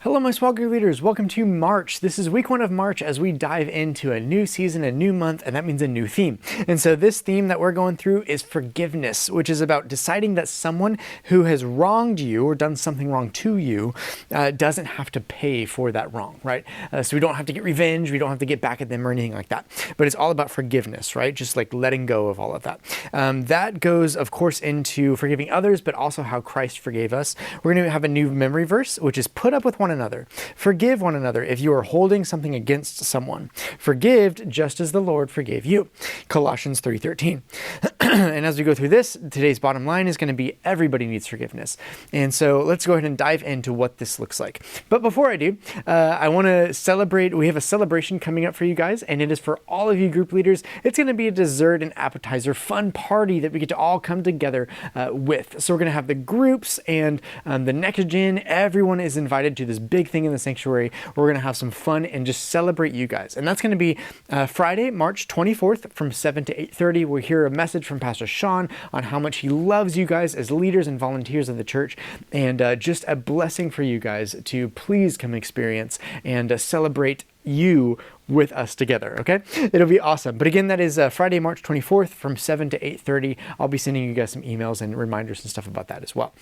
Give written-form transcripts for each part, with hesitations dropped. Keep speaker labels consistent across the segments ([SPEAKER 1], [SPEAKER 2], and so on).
[SPEAKER 1] Hello, my small group leaders. Welcome to March. This is week 1 of March as we dive into a new season, a new month, and that means a new theme. And so this theme that we're going through is forgiveness, which is about deciding that someone who has wronged you or done something wrong to you doesn't have to pay for that wrong, right? So we don't have to get revenge. We don't have to get back at them or anything like that. But it's all about forgiveness, right? Just like letting go of all of that. That goes, of course, into forgiving others, but also how Christ forgave us. We're going to have a new memory verse, which is put up with one another. Forgive one another if you are holding something against someone. Forgive just as the Lord forgave you. Colossians 3:13. And as we go through this, today's bottom line is going to be everybody needs forgiveness. And so let's go ahead and dive into what this looks like. But before I do, I want to celebrate. We have a celebration coming up for you guys, and it is for all of you group leaders. It's going to be a dessert and appetizer fun party that we get to all come together with. So we're going to have the groups and the next gen. Everyone is invited to this big thing in the sanctuary. We're going to have some fun and just celebrate you guys. And that's going to be Friday, March 24th from 7 to 8:30. We'll hear a message from Pastor Sean on how much he loves you guys as leaders and volunteers of the church, and just a blessing for you guys to please come experience and celebrate you with us together, okay? It'll be awesome. But again, that is Friday, March 24th from 7 to 8:30. I'll be sending you guys some emails and reminders and stuff about that as well.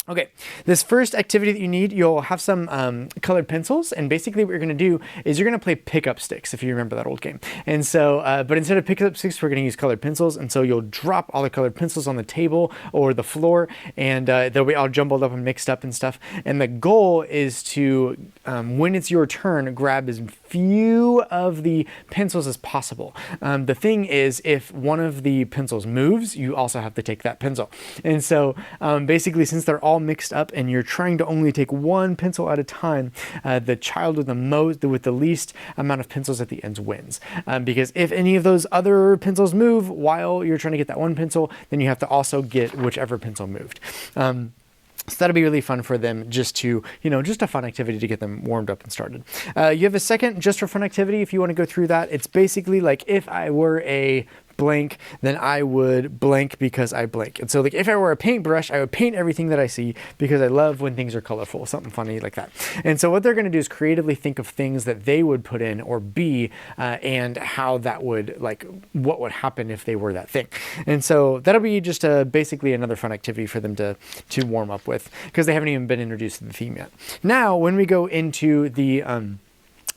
[SPEAKER 1] Okay, this first activity that you need, you'll have some colored pencils, and basically what you're going to do is you're going to play pickup sticks, if you remember that old game. And so, but instead of pickup sticks, we're going to use colored pencils, and so you'll drop all the colored pencils on the table or the floor, and they'll be all jumbled up and mixed up and stuff. And the goal is to, when it's your turn, grab as few of the pencils as possible. The thing is, if one of the pencils moves, you also have to take that pencil. And so, basically, since they're all mixed up and you're trying to only take one pencil at a time, the child with the least amount of pencils at the ends wins. Because if any of those other pencils move while you're trying to get that one pencil, then you have to also get whichever pencil moved. So that'll be really fun for them, just a fun activity to get them warmed up and started. You have a second just for fun activity if you want to go through that. It's basically like if I were a blank, then I would blank because I blank. And so like if I were a paintbrush, I would paint everything that I see because I love when things are colorful, something funny like that. And so what they're going to do is creatively think of things that they would put in or be, and how that would, like, what would happen if they were that thing. And so that'll be just basically another fun activity for them to warm up with, because they haven't even been introduced to the theme yet. Now, when we go into the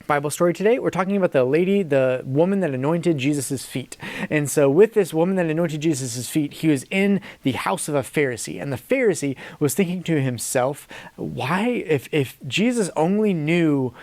[SPEAKER 1] Bible story today, we're talking about the woman that anointed Jesus's feet. And so with this woman that anointed Jesus's feet, he was in the house of a Pharisee, and the Pharisee was thinking to himself, why, if Jesus only knew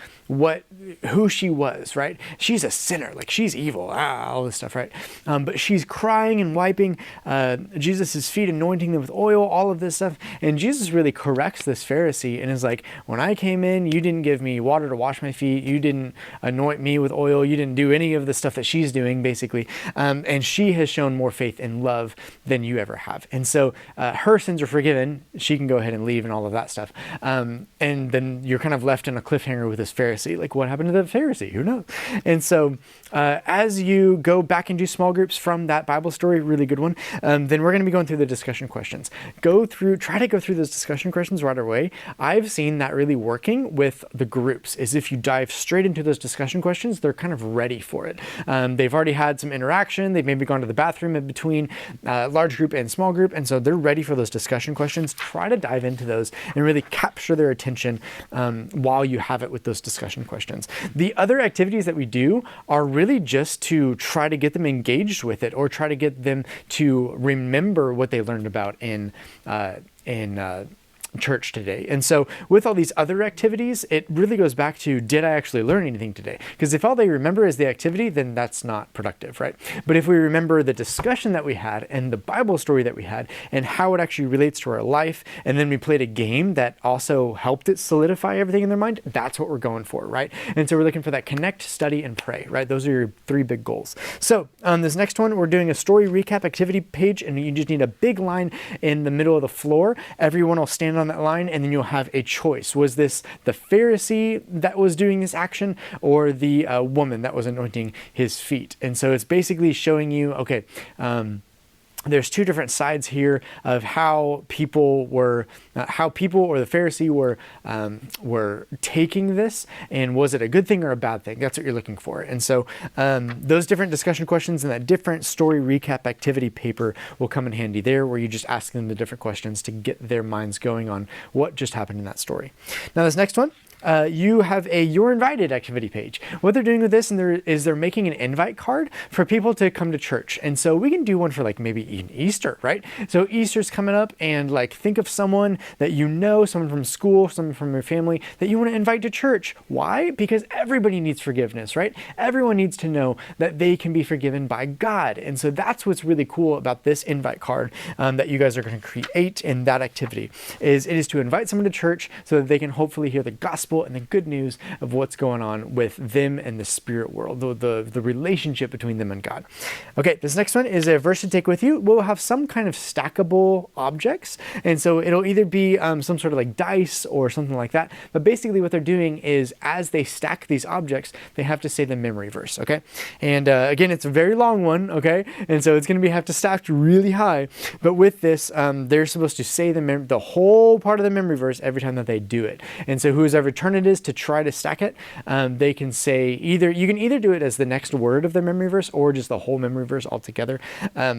[SPEAKER 1] who she was, right? She's a sinner, like she's evil, all this stuff, right? But she's crying and wiping Jesus's feet, anointing them with oil, all of this stuff. And Jesus really corrects this Pharisee and is like, when I came in, you didn't give me water to wash my feet. You didn't anoint me with oil. You didn't do any of the stuff that she's doing, basically. And she has shown more faith and love than you ever have. And so her sins are forgiven. She can go ahead and leave and all of that stuff. And then you're kind of left in a cliffhanger with this Pharisee. Like, what happened to the Pharisee? Who knows? And so as you go back into small groups from that Bible story, really good one, then we're going to be going through the discussion questions. Try to go through those discussion questions right away. I've seen that really working with the groups, is if you dive straight into those discussion questions, they're kind of ready for it. They've already had some interaction. They've maybe gone to the bathroom in between large group and small group. And so they're ready for those discussion questions. Try to dive into those and really capture their attention while you have it with those discussion questions. The other activities that we do are really just to try to get them engaged with it, or try to get them to remember what they learned about in church today. And so with all these other activities, it really goes back to, did I actually learn anything today? Because if all they remember is the activity, then that's not productive, right? But if we remember the discussion that we had and the Bible story that we had and how it actually relates to our life, and then we played a game that also helped it solidify everything in their mind, that's what we're going for, right? And so we're looking for that connect, study, and pray, right? Those are your 3 big goals. So on this next one, we're doing a story recap activity page, and you just need a big line in the middle of the floor. Everyone will stand on that line, and then you'll have a choice. Was this the Pharisee that was doing this action, or the woman that was anointing his feet? And so it's basically showing you, okay, there's two different sides here of how people or the Pharisee were taking this, and was it a good thing or a bad thing? That's what you're looking for. And so those different discussion questions and that different story recap activity paper will come in handy there, where you just ask them the different questions to get their minds going on what just happened in that story. Now this next one, you have a You're Invited activity page. What they're doing with this is they're making an invite card for people to come to church. And so we can do one for like maybe even Easter, right? So Easter's coming up, and like think of someone that you know, someone from school, someone from your family that you want to invite to church. Why? Because everybody needs forgiveness, right? Everyone needs to know that they can be forgiven by God. And so that's what's really cool about this invite card that you guys are going to create in that activity. It is to invite someone to church so that they can hopefully hear the gospel and the good news of what's going on with them and the spirit world, the relationship between them and God. Okay, this next one is a verse to take with you. We'll have some kind of stackable objects, and so it'll either be some sort of like dice or something like that. But basically what they're doing is, as they stack these objects, they have to say the memory verse, okay? And again, it's a very long one, okay? And so it's going to have to stack really high. But with this, they're supposed to say the whole part of the memory verse every time that they do it. And so whoever turn it is to try to stack it, they can say you can either do it as the next word of the memory verse or just the whole memory verse altogether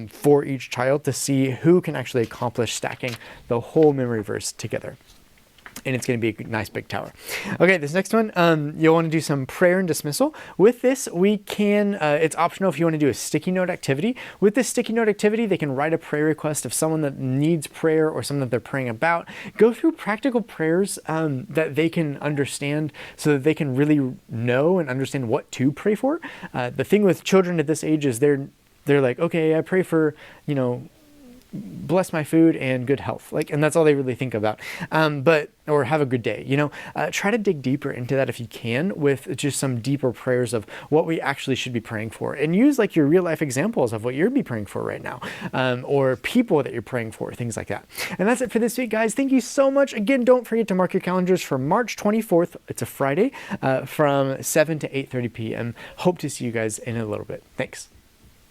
[SPEAKER 1] for each child, to see who can actually accomplish stacking the whole memory verse together. And it's going to be a nice big tower. Okay, this next one, you'll want to do some prayer and dismissal. With this, we can, it's optional if you want to do a sticky note activity. With this sticky note activity, they can write a prayer request of someone that needs prayer or someone that they're praying about. Go through practical prayers that they can understand, so that they can really know and understand what to pray for. The thing with children at this age is they're like, okay, I pray for, bless my food and good health, and that's all they really think about, or have a good day. Try to dig deeper into that if you can, with just some deeper prayers of what we actually should be praying for, and use like your real life examples of what you're be praying for right now, or people that you're praying for, things like that. And that's it for this week, guys. Thank you so much. Again, don't forget to mark your calendars for March 24th. It's a Friday, from 7 to 8:30 p.m. Hope to see you guys in a little bit. Thanks.